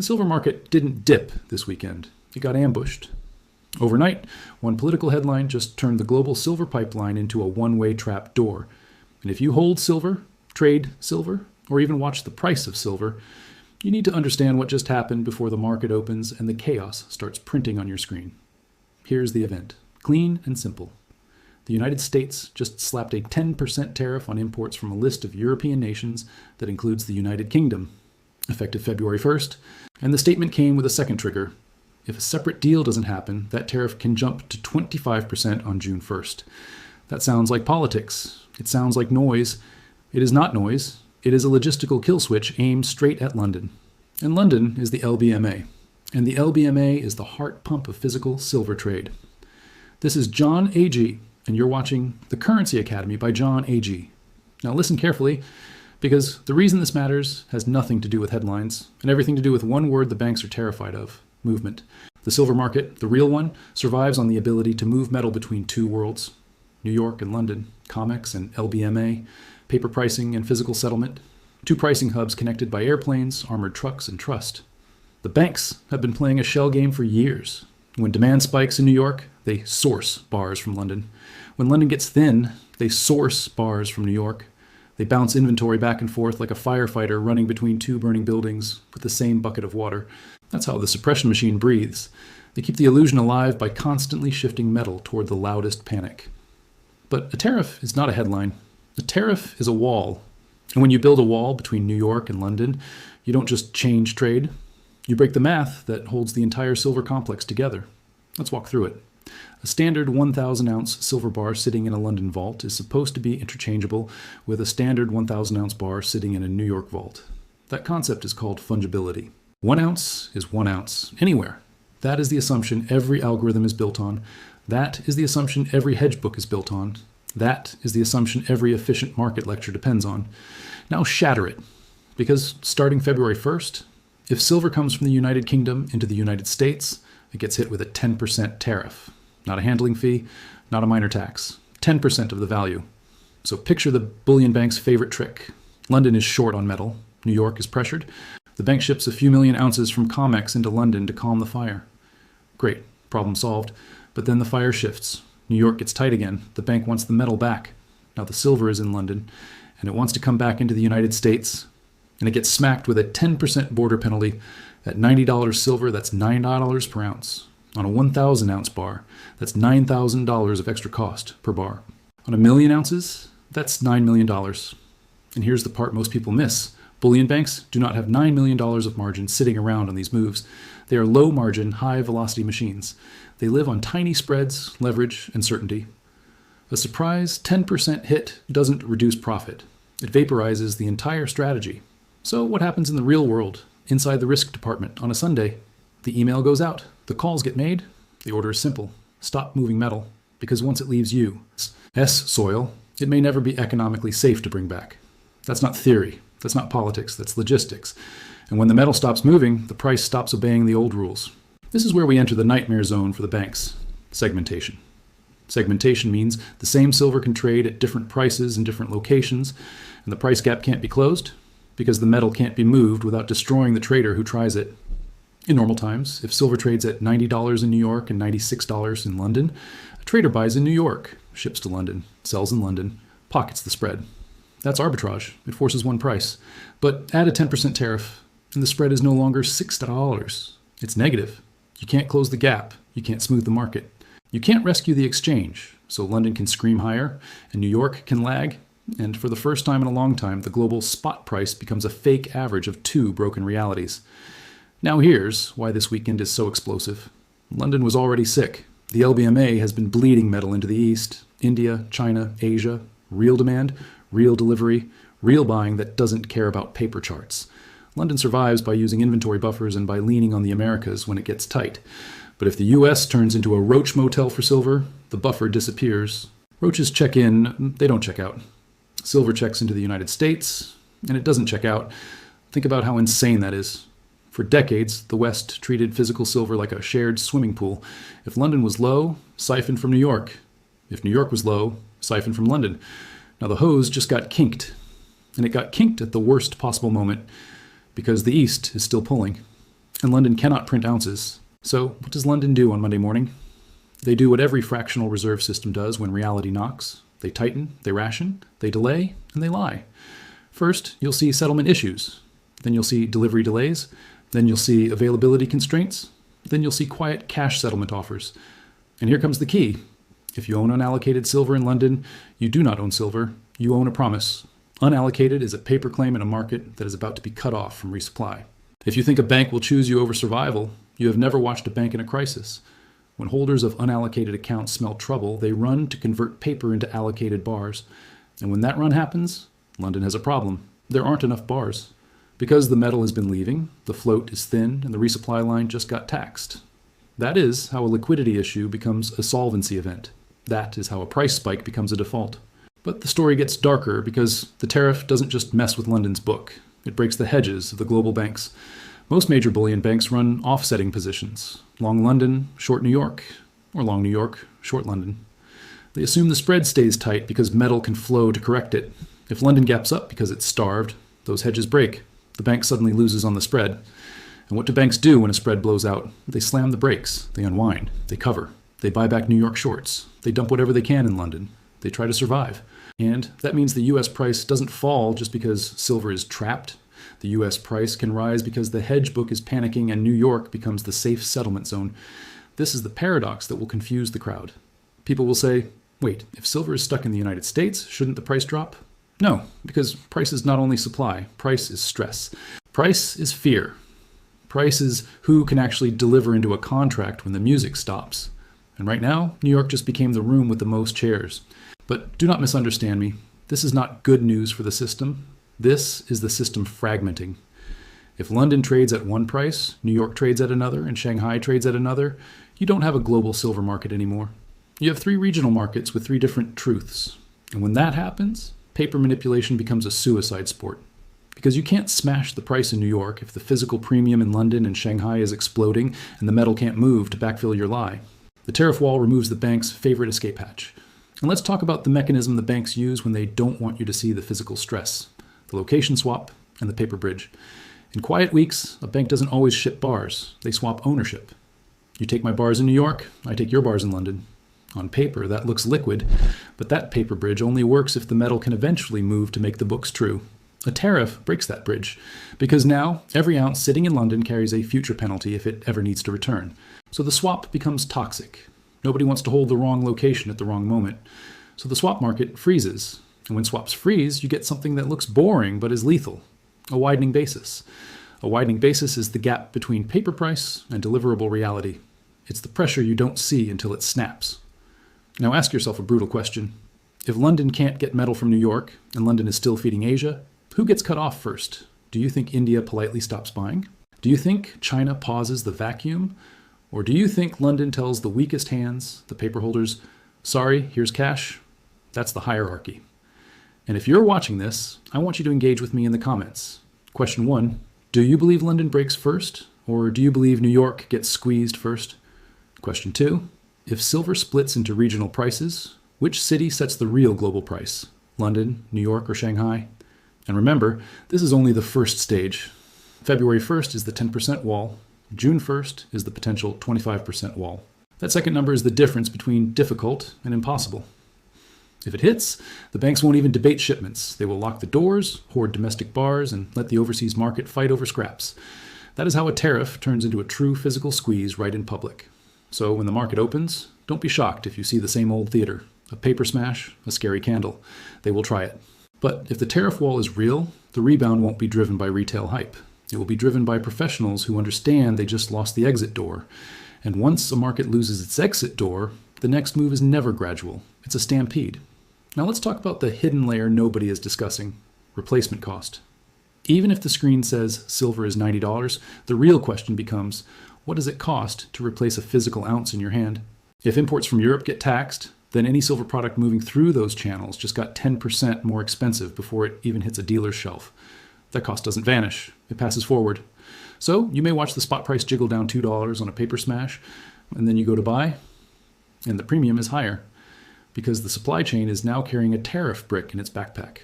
The silver market didn't dip this weekend. It got ambushed. Overnight, one political headline just turned the global silver pipeline into a one-way trap door. And if you hold silver, trade silver, or even watch the price of silver, you need to understand what just happened before the market opens and the chaos starts printing on your screen. Here's the event. Clean and simple. The United States just slapped a 10% tariff on imports from a list of European nations that includes the United Kingdom, effective February 1st, and the statement came with a second trigger. If a separate deal doesn't happen, that tariff can jump to 25% on June 1st. That sounds like politics. It sounds like noise. It is not noise. It is a logistical kill switch aimed straight at London. And London is the LBMA. And the LBMA is the heart pump of physical silver trade. This is Jon AG, and you're watching The Currency Academy by Jon AG. Now listen carefully, because the reason this matters has nothing to do with headlines and everything to do with one word the banks are terrified of: movement. The silver market, the real one, survives on the ability to move metal between two worlds: New York and London, Comex and LBMA, paper pricing and physical settlement, two pricing hubs connected by airplanes, armored trucks, and trust. The banks have been playing a shell game for years. When demand spikes in New York, they source bars from London. When London gets thin, they source bars from New York. They bounce inventory back and forth like a firefighter running between two burning buildings with the same bucket of water. That's how the suppression machine breathes. They keep the illusion alive by constantly shifting metal toward the loudest panic. But a tariff is not a headline. A tariff is a wall. And when you build a wall between New York and London, you don't just change trade. You break the math that holds the entire silver complex together. Let's walk through it. A standard 1,000-ounce silver bar sitting in a London vault is supposed to be interchangeable with a standard 1,000-ounce bar sitting in a New York vault. That concept is called fungibility. 1 ounce is 1 ounce, anywhere. That is the assumption every algorithm is built on. That is the assumption every hedge book is built on. That is the assumption every efficient market lecture depends on. Now shatter it, because starting February 1st, if silver comes from the United Kingdom into the United States, it gets hit with a 10% tariff. Not a handling fee, not a minor tax. 10% of the value. So picture the bullion bank's favorite trick. London is short on metal. New York is pressured. The bank ships a few million ounces from Comex into London to calm the fire. Great, problem solved. But then the fire shifts. New York gets tight again. The bank wants the metal back. Now the silver is in London, and it wants to come back into the United States. And it gets smacked with a 10% border penalty. At $90 silver, that's $9 per ounce. On a 1,000-ounce bar, that's $9,000 of extra cost per bar. On 1,000,000 ounces, that's $9 million. And here's the part most people miss. Bullion banks do not have $9 million of margin sitting around on these moves. They are low-margin, high-velocity machines. They live on tiny spreads, leverage, and certainty. A surprise 10% hit doesn't reduce profit. It vaporizes the entire strategy. So what happens in the real world, inside the risk department on a Sunday? The email goes out. The calls get made. The order is simple. Stop moving metal, because once it leaves you, soil, it may never be economically safe to bring back. That's not theory. That's not politics. That's logistics. And when the metal stops moving, the price stops obeying the old rules. This is where we enter the nightmare zone for the banks: segmentation. Segmentation means the same silver can trade at different prices in different locations, and the price gap can't be closed because the metal can't be moved without destroying the trader who tries it. In normal times, if silver trades at $90 in New York and $96 in London, a trader buys in New York, ships to London, sells in London, pockets the spread. That's arbitrage. It forces one price. But add a 10% tariff, and the spread is no longer $6. It's negative. You can't close the gap. You can't smooth the market. You can't rescue the exchange, so London can scream higher, and New York can lag, and for the first time in a long time, the global spot price becomes a fake average of two broken realities. Now here's why this weekend is so explosive. London was already sick. The LBMA has been bleeding metal into the East, India, China, Asia. Real demand, real delivery, real buying that doesn't care about paper charts. London survives by using inventory buffers and by leaning on the Americas when it gets tight. But if the US turns into a roach motel for silver, the buffer disappears. Roaches check in, they don't check out. Silver checks into the United States, and it doesn't check out. Think about how insane that is. For decades, the West treated physical silver like a shared swimming pool. If London was low, siphon from New York. If New York was low, siphon from London. Now the hose just got kinked. And it got kinked at the worst possible moment, because the East is still pulling. and London cannot print ounces. So what does London do on Monday morning? They do what every fractional reserve system does when reality knocks. They tighten, they ration, they delay, and they lie. First, you'll see settlement issues. Then you'll see delivery delays. Then you'll see availability constraints. Then you'll see quiet cash settlement offers. And here comes the key. If you own unallocated silver in London, you do not own silver, you own a promise. Unallocated is a paper claim in a market that is about to be cut off from resupply. If you think a bank will choose you over survival, you have never watched a bank in a crisis. When holders of unallocated accounts smell trouble, they run to convert paper into allocated bars. And when that run happens, London has a problem. There aren't enough bars. Because the metal has been leaving, the float is thin, and the resupply line just got taxed. That is how a liquidity issue becomes a solvency event. That is how a price spike becomes a default. But the story gets darker because the tariff doesn't just mess with London's book. It breaks the hedges of the global banks. Most major bullion banks run offsetting positions. Long London, short New York, or long New York, short London. They assume the spread stays tight because metal can flow to correct it. If London gaps up because it's starved, those hedges break. The bank suddenly loses on the spread. And what do banks do when a spread blows out? They slam the brakes. They unwind. They cover. They buy back New York shorts. They dump whatever they can in London. They try to survive. And that means the U.S. price doesn't fall just because silver is trapped. The U.S. price can rise because the hedge book is panicking and New York becomes the safe settlement zone. This is the paradox that will confuse the crowd. People will say, wait, if silver is stuck in the United States, shouldn't the price drop? No, because price is not only supply, price is stress. Price is fear. Price is who can actually deliver into a contract when the music stops. And right now, New York just became the room with the most chairs. But do not misunderstand me. This is not good news for the system. This is the system fragmenting. If London trades at one price, New York trades at another, and Shanghai trades at another, you don't have a global silver market anymore. You have 3 regional markets with 3 different truths. And when that happens, paper manipulation becomes a suicide sport. Because you can't smash the price in New York if the physical premium in London and Shanghai is exploding and the metal can't move to backfill your lie. The tariff wall removes the bank's favorite escape hatch. And let's talk about the mechanism the banks use when they don't want you to see the physical stress. The location swap and the paper bridge. In quiet weeks, a bank doesn't always ship bars. They swap ownership. You take my bars in New York, I take your bars in London. On paper, that looks liquid, but that paper bridge only works if the metal can eventually move to make the books true. A tariff breaks that bridge, because now every ounce sitting in London carries a future penalty if it ever needs to return. So the swap becomes toxic. Nobody wants to hold the wrong location at the wrong moment. So the swap market freezes. And when swaps freeze, you get something that looks boring but is lethal. A widening basis. A widening basis is the gap between paper price and deliverable reality. It's the pressure you don't see until it snaps. Now ask yourself a brutal question. If London can't get metal from New York, and London is still feeding Asia, who gets cut off first? Do you think India politely stops buying? Do you think China pauses the vacuum? Or do you think London tells the weakest hands, the paper holders, sorry, here's cash? That's the hierarchy. And if you're watching this, I want you to engage with me in the comments. Question 1, do you believe London breaks first? Or do you believe New York gets squeezed first? Question 2, if silver splits into regional prices, which city sets the real global price? London, New York, or Shanghai? And remember, this is only the first stage. February 1st is the 10% wall. June 1st is the potential 25% wall. That second number is the difference between difficult and impossible. If it hits, the banks won't even debate shipments. They will lock the doors, hoard domestic bars, and let the overseas market fight over scraps. That is how a tariff turns into a true physical squeeze right in public. So when the market opens, don't be shocked if you see the same old theater. A paper smash, a scary candle. They will try it. But if the tariff wall is real, the rebound won't be driven by retail hype. It will be driven by professionals who understand they just lost the exit door. And once a market loses its exit door, the next move is never gradual. It's a stampede. Now let's talk about the hidden layer nobody is discussing, replacement cost. Even if the screen says silver is $90, the real question becomes, what does it cost to replace a physical ounce in your hand? If imports from Europe get taxed, then any silver product moving through those channels just got 10% more expensive before it even hits a dealer's shelf. That cost doesn't vanish, it passes forward. So you may watch the spot price jiggle down $2 on a paper smash, and then you go to buy, and the premium is higher, because the supply chain is now carrying a tariff brick in its backpack.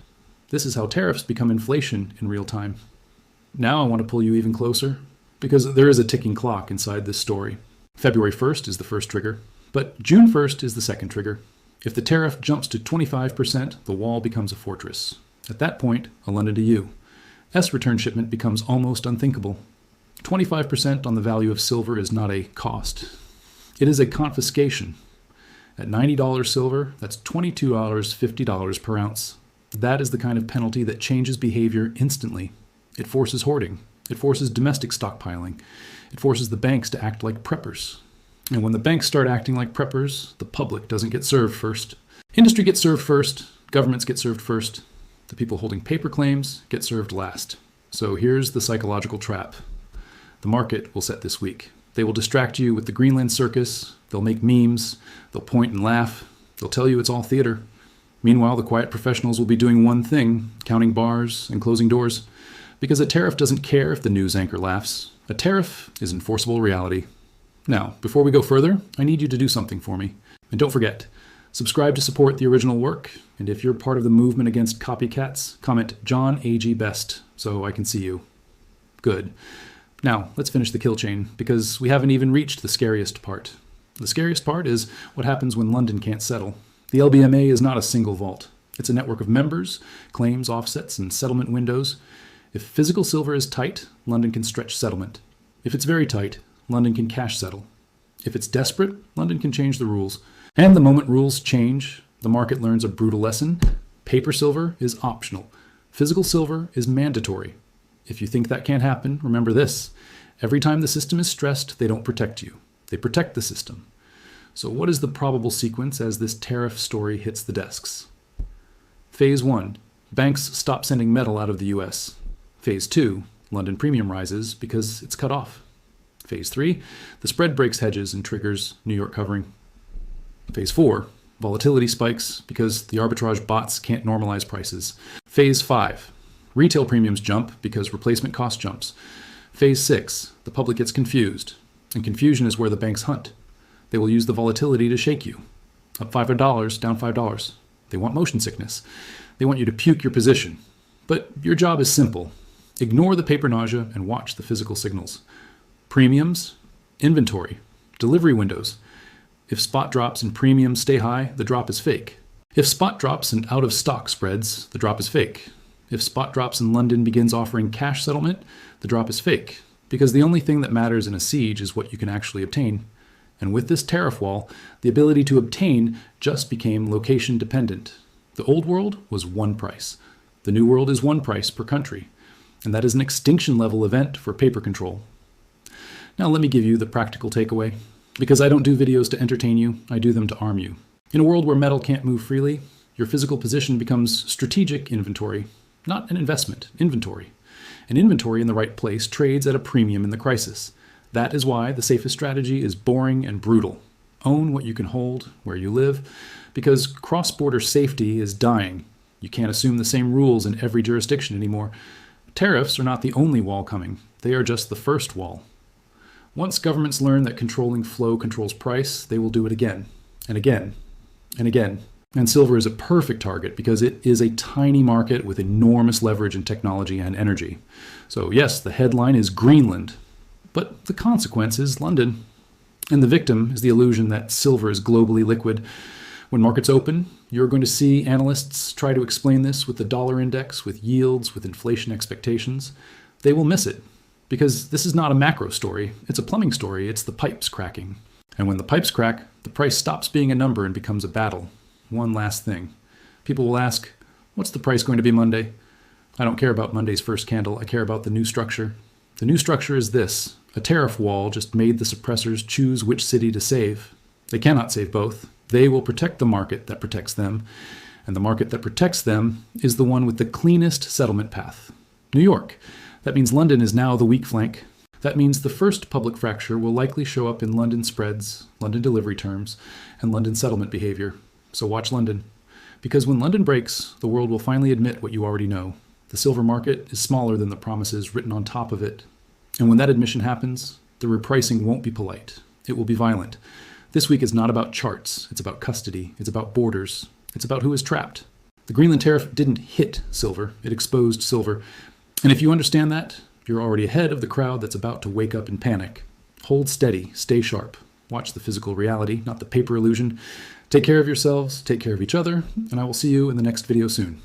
This is how tariffs become inflation in real time. Now I want to pull you even closer. because there is a ticking clock inside this story. February 1st is the first trigger, but June 1st is the second trigger. If the tariff jumps to 25%, the wall becomes a fortress. At that point, a London to you. S-return shipment becomes almost unthinkable. 25% on the value of silver is not a cost. It is a confiscation. At $90 silver, that's $22.50 per ounce. That is the kind of penalty that changes behavior instantly. It forces hoarding. It forces domestic stockpiling. It forces the banks to act like preppers. And when the banks start acting like preppers, the public doesn't get served first. Industry gets served first. Governments get served first. The people holding paper claims get served last. So here's the psychological trap. The market will set this week. They will distract you with the Greenland circus. They'll make memes. They'll point and laugh. They'll tell you it's all theater. Meanwhile, the quiet professionals will be doing one thing, counting bars and closing doors. Because a tariff doesn't care if the news anchor laughs. A tariff is enforceable reality. Now, before we go further, I need you to do something for me. And don't forget, subscribe to support the original work. And if you're part of the movement against copycats, comment Jon AG best so I can see you. Good. Now, let's finish the kill chain, because we haven't even reached the scariest part. The scariest part is what happens when London can't settle. The LBMA is not a single vault. It's a network of members, claims, offsets, and settlement windows. If physical silver is tight, London can stretch settlement. If it's very tight, London can cash settle. If it's desperate, London can change the rules. And the moment rules change, the market learns a brutal lesson. Paper silver is optional. Physical silver is mandatory. If you think that can't happen, remember this. Every time the system is stressed, they don't protect you. They protect the system. So what is the probable sequence as this tariff story hits the desks? Phase 1. Banks stop sending metal out of the US. Phase 2. London premium rises because it's cut off. Phase 3, the spread breaks hedges and triggers New York covering. Phase 4, volatility spikes because the arbitrage bots can't normalize prices. Phase 5, retail premiums jump because replacement cost jumps. Phase 6, the public gets confused, and confusion is where the banks hunt. They will use the volatility to shake you. Up $5, down $5. They want motion sickness. They want you to puke your position. But your job is simple. Ignore the paper nausea and watch the physical signals. Premiums, inventory, delivery windows. If spot drops and premiums stay high, the drop is fake. If spot drops and out of stock spreads, the drop is fake. If spot drops and London begins offering cash settlement, the drop is fake. Because the only thing that matters in a siege is what you can actually obtain. And with this tariff wall, the ability to obtain just became location dependent. The old world was one price. The new world is one price per country. And that is an extinction level event for paper control. Now let me give you the practical takeaway. Because I don't do videos to entertain you, I do them to arm you. In a world where metal can't move freely, your physical position becomes strategic inventory, not an investment, inventory. An inventory in the right place trades at a premium in the crisis. That is why the safest strategy is boring and brutal. Own what you can hold, where you live, because cross-border safety is dying. You can't assume the same rules in every jurisdiction anymore. Tariffs are not the only wall coming. They are just the first wall. Once governments learn that controlling flow controls price, they will do it again, and again, and again. And silver is a perfect target because it is a tiny market with enormous leverage in technology and energy. So yes, the headline is Greenland, but the consequence is London. And the victim is the illusion that silver is globally liquid. When markets open, you're going to see analysts try to explain this with the dollar index, with yields, with inflation expectations. They will miss it. Because this is not a macro story, it's a plumbing story, it's the pipes cracking. And when the pipes crack, the price stops being a number and becomes a battle. One last thing. People will ask, what's the price going to be Monday? I don't care about Monday's first candle, I care about the new structure. The new structure is this. A tariff wall just made the suppressors choose which city to save. They cannot save both. They will protect the market that protects them. And the market that protects them is the one with the cleanest settlement path. New York. That means London is now the weak flank. That means the first public fracture will likely show up in London spreads, London delivery terms, and London settlement behavior. So watch London. Because when London breaks, the world will finally admit what you already know. The silver market is smaller than the promises written on top of it. And when that admission happens, the repricing won't be polite. It will be violent. This week is not about charts. It's about custody. It's about borders. It's about who is trapped. The Greenland tariff didn't hit silver. It exposed silver. And if you understand that, You're already ahead of the crowd that's about to wake up in panic. Hold steady, stay sharp. Watch the physical reality, not the paper illusion. Take care of yourselves, take care of each other, and I will see you in the next video soon.